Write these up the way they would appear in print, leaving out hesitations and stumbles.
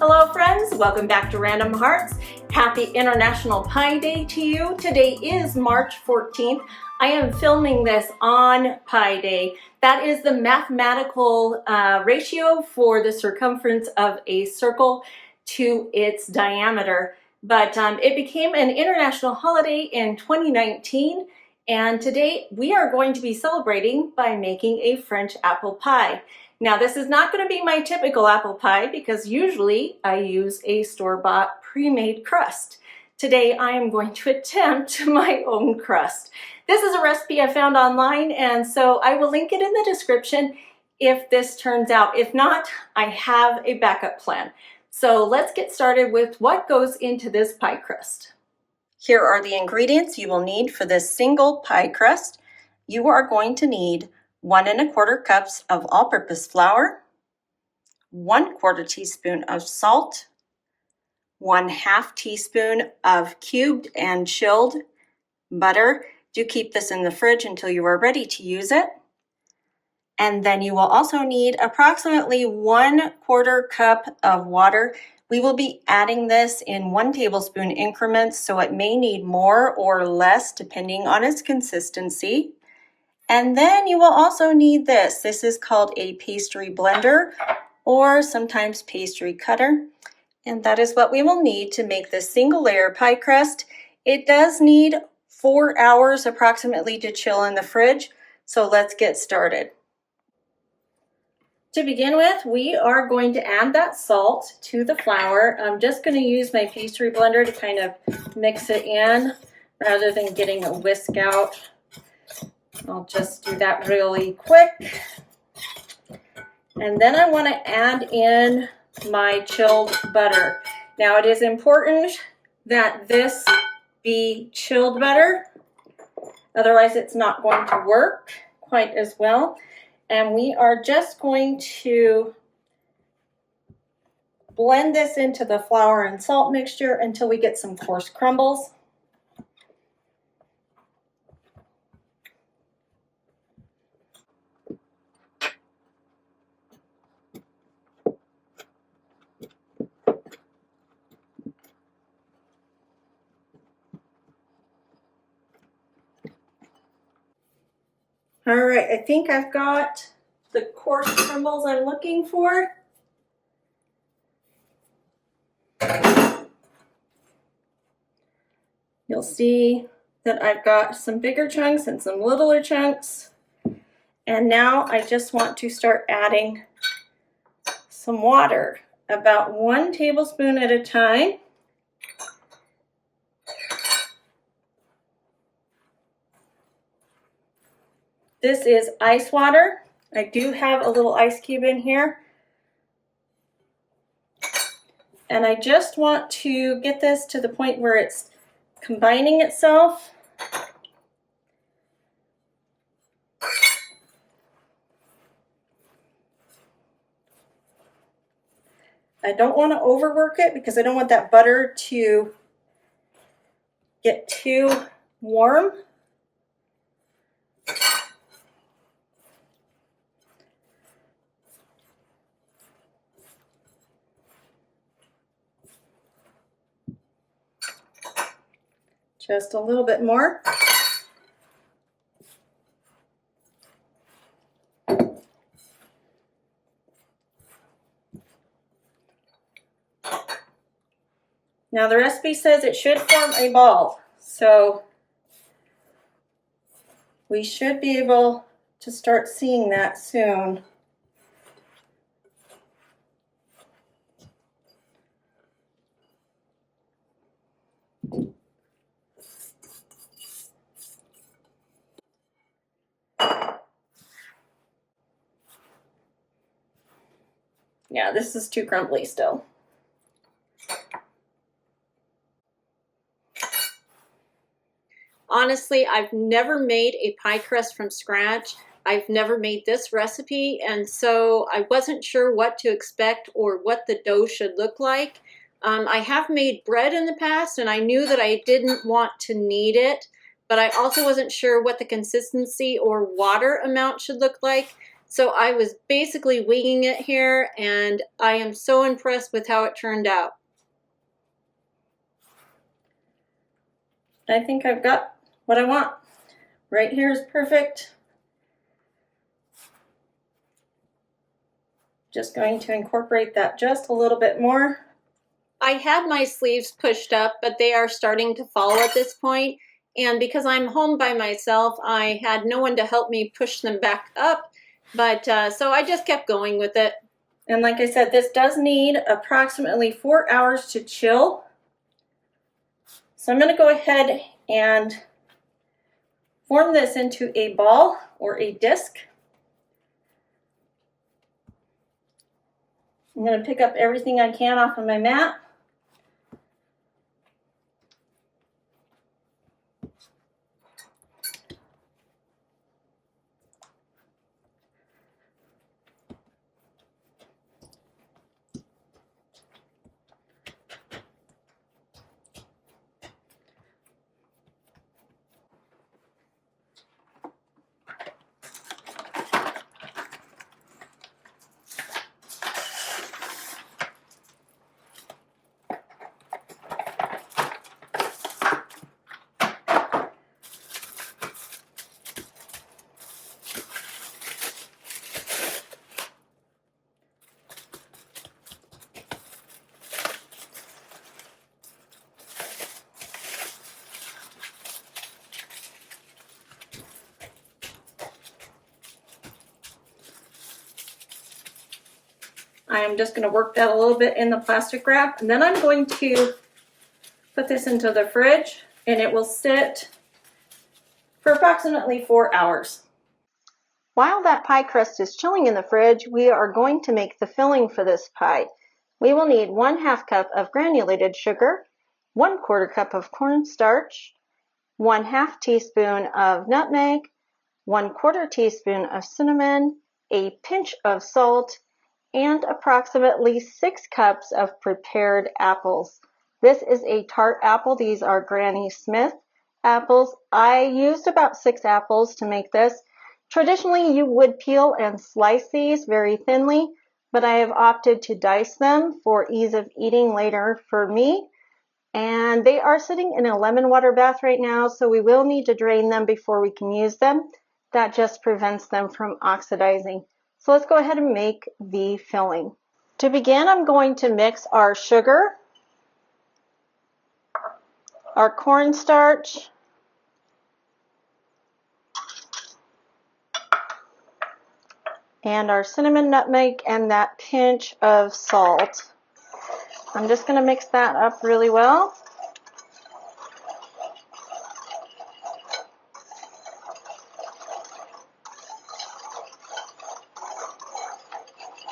Hello friends, welcome back to Random Hearts. Happy International Pi Day to you. Today is March 14th. I am filming this on Pi Day. That is the mathematical ratio for the circumference of a circle to its diameter. But it became an international holiday in 2019, and today we are going to be celebrating by making a French apple pie. Now, this is not going to be my typical apple pie because usually I use a store-bought pre-made crust. Today I am going to attempt my own crust. This is a recipe I found online, and so I will link it in the description if this turns out. If not, I have a backup plan. So let's get started with what goes into this pie crust. Here are the ingredients you will need for this single pie crust. You are going to need 1 1/4 cups of all-purpose flour, 1/4 teaspoon of salt, 1/2 teaspoon of cubed and chilled butter. Do keep this in the fridge until you are ready to use it. And then you will also need approximately 1/4 cup of water. We will be adding this in 1 tablespoon increments, so it may need more or less depending on its consistency. And then you will also need this. This is called a pastry blender or sometimes pastry cutter. And that is what we will need to make this single layer pie crust. It does need 4 hours approximately to chill in the fridge. So let's get started. To begin with, we are going to add that salt to the flour. I'm just going to use my pastry blender to kind of mix it in rather than getting a whisk out. I'll just do that really quick. And then I want to add in my chilled butter. Now it is important that this be chilled butter, otherwise it's not going to work quite as well. And we are just going to blend this into the flour and salt mixture until we get some coarse crumbles. All right, I think I've got the coarse crumbles I'm looking for. You'll see that I've got some bigger chunks and some littler chunks. And now I just want to start adding some water, about 1 tablespoon at a time. This is ice water. I do have a little ice cube in here. And I just want to get this to the point where it's combining itself. I don't want to overwork it because I don't want that butter to get too warm. Just a little bit more. Now the recipe says it should form a ball, so we should be able to start seeing that soon. Yeah, this is too crumbly still. Honestly, I've never made a pie crust from scratch. I've never made this recipe, and so I wasn't sure what to expect or what the dough should look like. I have made bread in the past, and I knew that I didn't want to knead it, but I also wasn't sure what the consistency or water amount should look like. So I was basically winging it here, and I am so impressed with how it turned out. I think I've got what I want. Right here is perfect. Just going to incorporate that just a little bit more. I had my sleeves pushed up, but they are starting to fall at this point. And because I'm home by myself, I had no one to help me push them back up. But so I just kept going with it. And like I said, this does need approximately 4 hours to chill. So I'm going to go ahead and form this into a ball or a disc. I'm going to pick up everything I can off of my mat. I am just going to work that a little bit in the plastic wrap, and then I'm going to put this into the fridge, and it will sit for approximately 4 hours. While that pie crust is chilling in the fridge, we are going to make the filling for this pie. We will need 1/2 cup of granulated sugar, 1/4 cup of cornstarch, 1/2 teaspoon of nutmeg, 1/4 teaspoon of cinnamon, a pinch of salt, and approximately 6 cups of prepared apples. This is a tart apple. These are Granny Smith apples. I used about 6 apples to make this. Traditionally, you would peel and slice these very thinly, but I have opted to dice them for ease of eating later for me. And they are sitting in a lemon water bath right now, so we will need to drain them before we can use them. That just prevents them from oxidizing. So let's go ahead and make the filling. To begin, I'm going to mix our sugar, our cornstarch, and our cinnamon, nutmeg, and that pinch of salt. I'm just going to mix that up really well.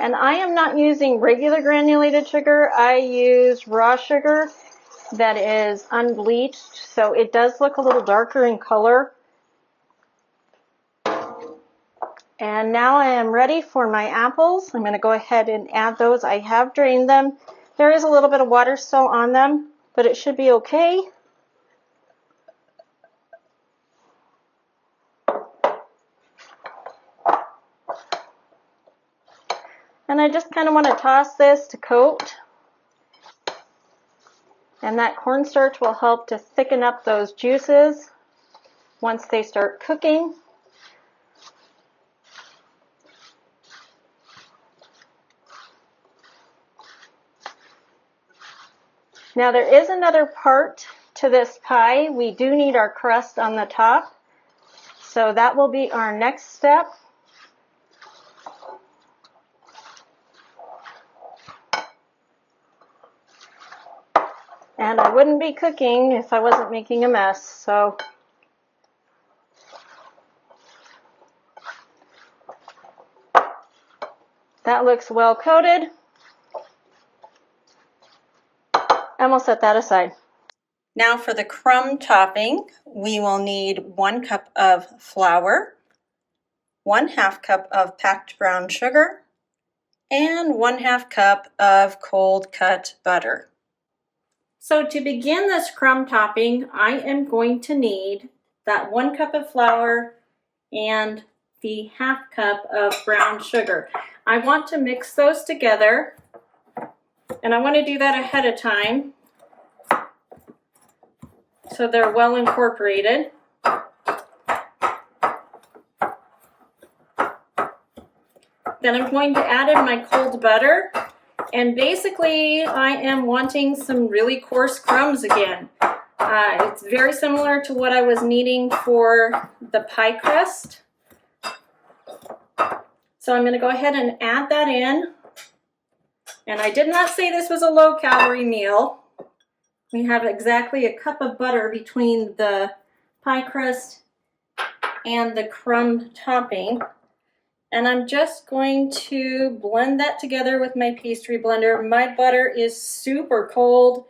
And I am not using regular granulated sugar. I use raw sugar that is unbleached, so it does look a little darker in color. And now I am ready for my apples. I'm going to go ahead and add those. I have drained them. There is a little bit of water still on them, but it should be okay. And I just kind of want to toss this to coat. And that cornstarch will help to thicken up those juices once they start cooking. Now there is another part to this pie. We do need our crust on the top. So that will be our next step. And I wouldn't be cooking if I wasn't making a mess, so that looks well coated. And we'll set that aside. Now for the crumb topping, we will need 1 cup of flour, 1/2 cup of packed brown sugar, and 1/2 cup of cold cut butter. So to begin this crumb topping, I am going to need that 1 cup of flour and the half cup of brown sugar. I want to mix those together, and I want to do that ahead of time so they're well incorporated. Then I'm going to add in my cold butter, and basically I am wanting some really coarse crumbs again. It's very similar to what I was needing for the pie crust. So I'm going to go ahead and add that in. And I did not say this was a low-calorie meal. We have exactly a cup of butter between the pie crust and the crumb topping. And I'm just going to blend that together with my pastry blender. My butter is super cold,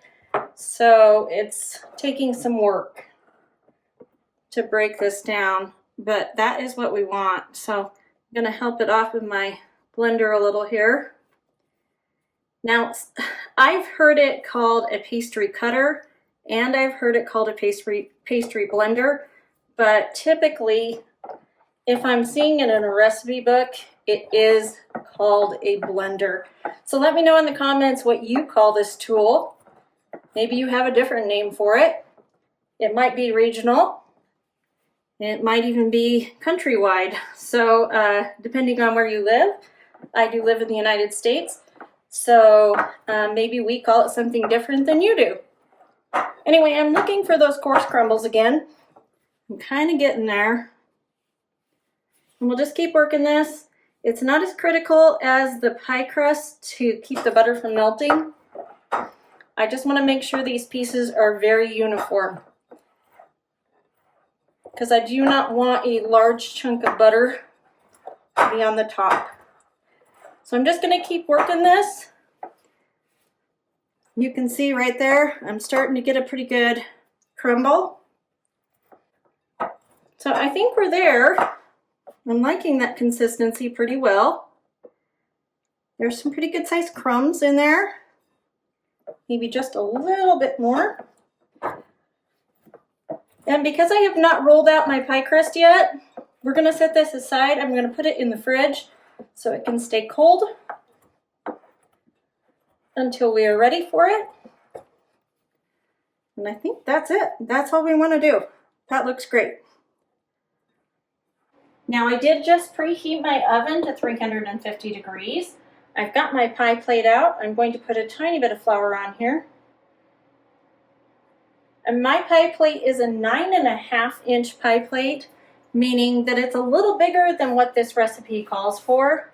so it's taking some work to break this down, but that is what we want. So I'm gonna help it off with my blender a little here. Now, I've heard it called a pastry cutter, and I've heard it called a pastry blender, but typically, if I'm seeing it in a recipe book, it is called a blender. So let me know in the comments what you call this tool. Maybe you have a different name for it. It might be regional. It might even be countrywide. So depending on where you live, I do live in the United States. So maybe we call it something different than you do. Anyway, I'm looking for those coarse crumbles again. I'm kind of getting there. And we'll just keep working this. It's not as critical as the pie crust to keep the butter from melting. I just want to make sure these pieces are very uniform, because I do not want a large chunk of butter to be on the top. So I'm just going to keep working this. You can see right there, I'm starting to get a pretty good crumble. So I think we're there. I'm liking that consistency pretty well. There's some pretty good sized crumbs in there. Maybe just a little bit more. And because I have not rolled out my pie crust yet, we're going to set this aside. I'm going to put it in the fridge so it can stay cold until we are ready for it. And I think that's it. That's all we want to do. That looks great. Now I did just preheat my oven to 350 degrees. I've got my pie plate out. I'm going to put a tiny bit of flour on here. And my pie plate is a 9.5-inch pie plate, meaning that it's a little bigger than what this recipe calls for.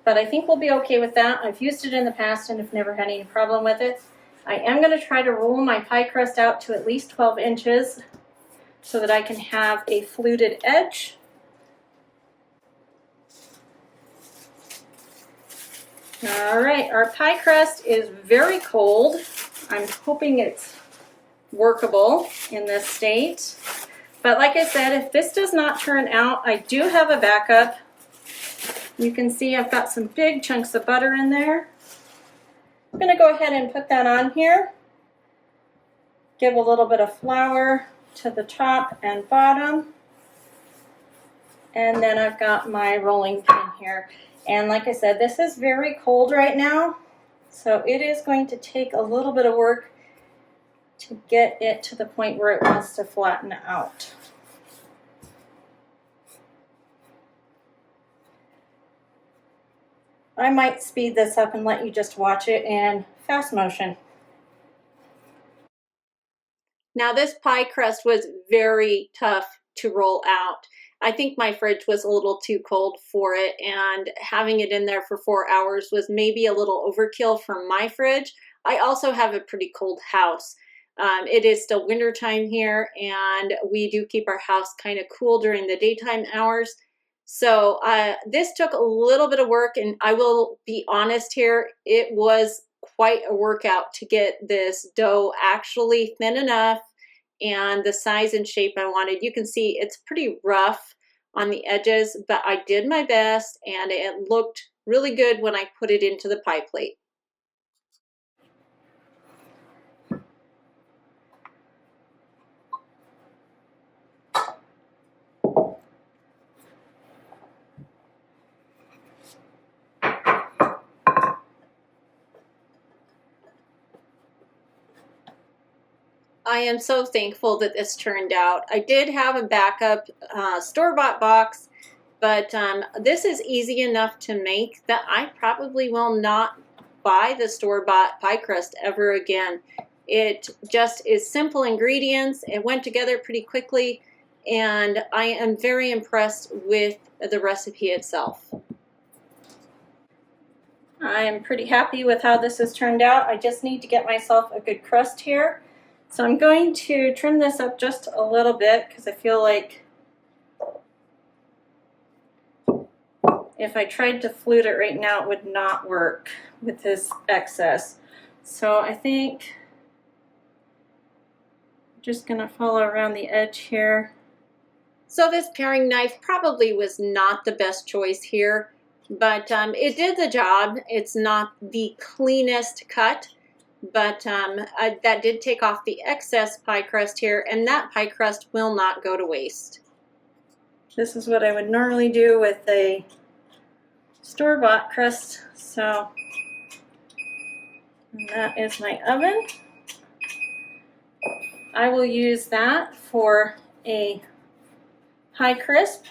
But I think we'll be okay with that. I've used it in the past and have never had any problem with it. I am going to try to roll my pie crust out to at least 12 inches so that I can have a fluted edge. All right, our pie crust is very cold. I'm hoping it's workable in this state. But like I said, if this does not turn out, I do have a backup. You can see I've got some big chunks of butter in there. I'm going to go ahead and put that on here. Give a little bit of flour to the top and bottom. And then I've got my rolling pin here. And like I said, this is very cold right now, so it is going to take a little bit of work to get it to the point where it wants to flatten out. I might speed this up and let you just watch it in fast motion. Now this pie crust was very tough to roll out. I think my fridge was a little too cold for it, and having it in there for 4 hours was maybe a little overkill for my fridge. I also have a pretty cold house. It is still winter time here, and we do keep our house kind of cool during the daytime hours. So this took a little bit of work, and I will be honest here, it was quite a workout to get this dough actually thin enough and the size and shape I wanted. You can see it's pretty rough on the edges, but I did my best and it looked really good when I put it into the pie plate. I am so thankful that this turned out. I did have a backup store-bought box, but this is easy enough to make that I probably will not buy the store-bought pie crust ever again. It just is simple ingredients. It went together pretty quickly, and I am very impressed with the recipe itself. I am pretty happy with how this has turned out. I just need to get myself a good crust here. So I'm going to trim this up just a little bit because I feel like if I tried to flute it right now, it would not work with this excess. So I think I'm just going to follow around the edge here. So this paring knife probably was not the best choice here, but it did the job. It's not the cleanest cut, but that did take off the excess pie crust here, and that pie crust will not go to waste. This is what I would normally do with a store-bought crust. So, and that is my oven. I will use that for a pie crisp.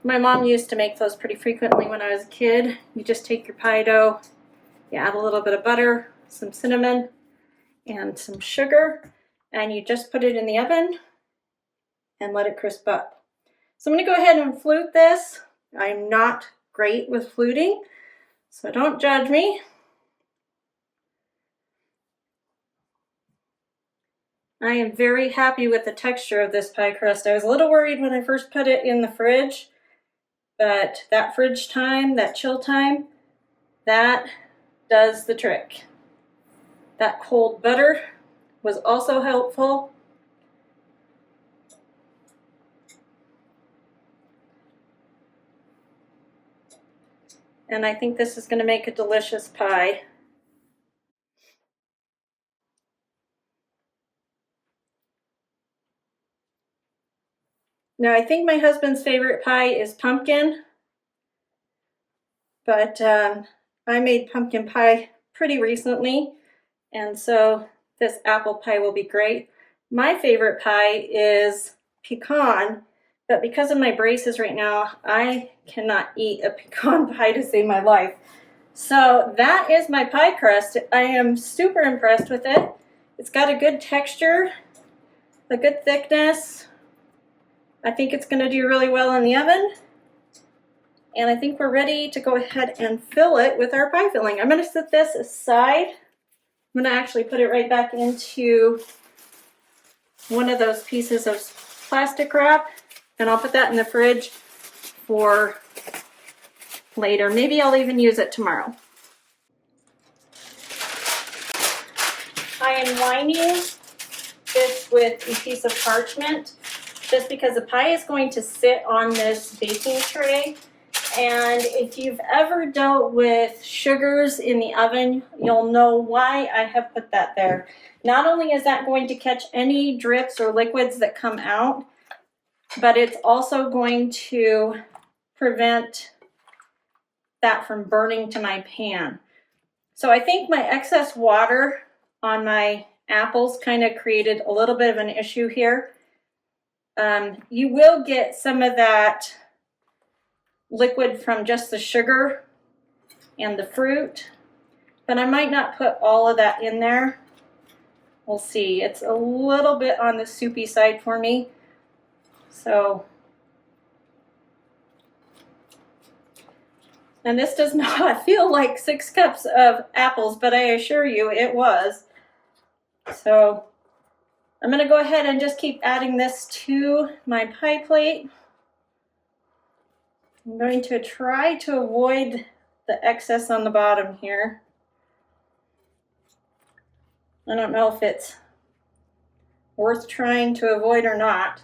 My mom used to make those pretty frequently when I was a kid. You just take your pie dough, you add a little bit of butter, some cinnamon, and some sugar, and you just put it in the oven and let it crisp up. So I'm going to go ahead and flute this. I'm not great with fluting, so don't judge me. I am very happy with the texture of this pie crust. I was a little worried when I first put it in the fridge, but that fridge time, that chill time, that does the trick. That cold butter was also helpful. And I think this is going to make a delicious pie. Now I think my husband's favorite pie is pumpkin, but I made pumpkin pie pretty recently, and so this apple pie will be great. My favorite pie is pecan, but because of my braces right now, I cannot eat a pecan pie to save my life. So that is my pie crust. I am super impressed with it. It's got a good texture, a good thickness. I think it's going to do really well in the oven. And I think we're ready to go ahead and fill it with our pie filling. I'm going to set this aside. I'm going to actually put it right back into one of those pieces of plastic wrap, and I'll put that in the fridge for later. Maybe I'll even use it tomorrow. I am lining this with a piece of parchment just because the pie is going to sit on this baking tray. And if you've ever dealt with sugars in the oven, you'll know why I have put that there. Not only is that going to catch any drips or liquids that come out, but it's also going to prevent that from burning to my pan. So I think my excess water on my apples kind of created a little bit of an issue here. You will get some of that liquid from just the sugar and the fruit, but I might not put all of that in there. We'll see. It's a little bit on the soupy side for me. So, and this does not feel like 6 cups of apples, but I assure you it was. So I'm going to go ahead and just keep adding this to my pie plate. I'm going to try to avoid the excess on the bottom here. I don't know if it's worth trying to avoid or not.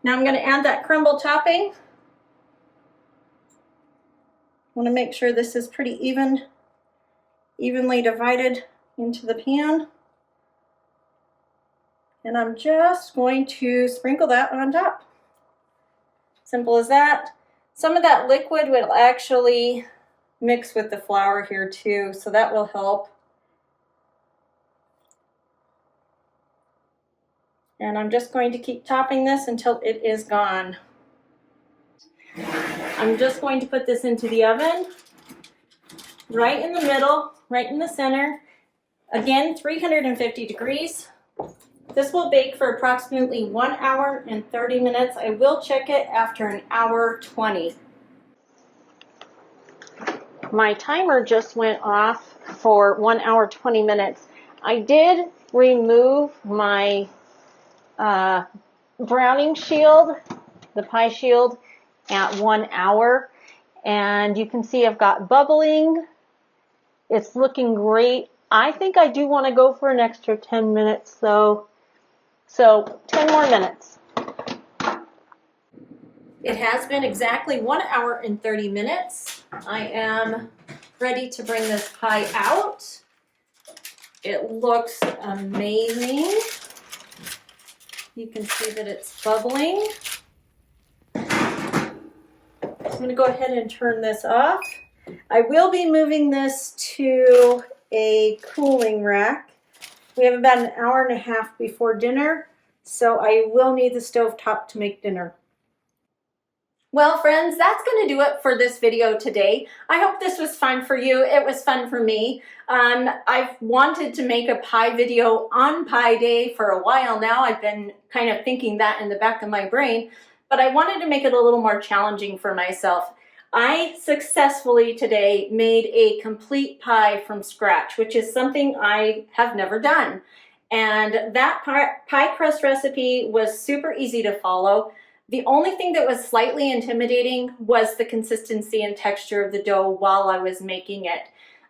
Now I'm going to add that crumble topping. I want to make sure this is pretty evenly divided into the pan. And I'm just going to sprinkle that on top. Simple as that. Some of that liquid will actually mix with the flour here too, so that will help. And I'm just going to keep topping this until it is gone. I'm just going to put this into the oven, right in the middle, right in the center. Again, 350 degrees. This will bake for approximately 1 hour and 30 minutes. I will check it after 1 hour 20. My timer just went off for 1 hour 20 minutes. I did remove my browning shield, the pie shield, at 1 hour, and you can see I've got bubbling. It's looking great. I think I do want to go for an extra 10 minutes though, so 10 more minutes. It has been exactly 1 hour and 30 minutes. I am ready to bring this pie out. It looks amazing. You can see that it's bubbling. I'm going to go ahead and turn this off. I will be moving this to a cooling rack. We have about 1.5 hours before dinner, so I will need the stove top to make dinner. Well, friends, that's going to do it for this video today. I hope this was fun for you. It was fun for me. I've wanted to make a pie video on Pie Day for a while now. I've been kind of thinking that in the back of my brain, but I wanted to make it a little more challenging for myself. I successfully today made a complete pie from scratch, which is something I have never done. And that pie crust recipe was super easy to follow. The only thing that was slightly intimidating was the consistency and texture of the dough while I was making it.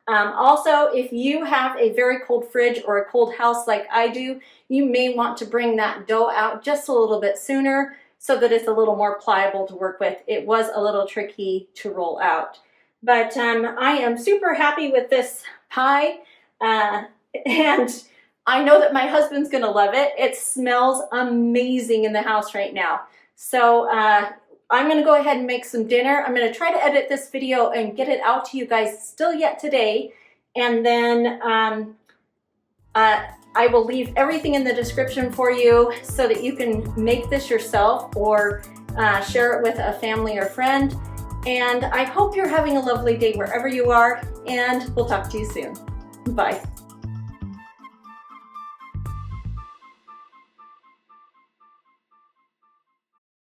Also, if you have a very cold fridge or a cold house like I do, you may want to bring that dough out just a little bit sooner so that it's a little more pliable to work with. It was a little tricky to roll out. But I am super happy with this pie, and I know that my husband's gonna love it. It smells amazing in the house right now. So I'm gonna go ahead and make some dinner. I'm gonna try to edit this video and get it out to you guys still yet today. And then I will leave everything in the description for you so that you can make this yourself or share it with a family or friend. And I hope you're having a lovely day wherever you are, and we'll talk to you soon. Bye.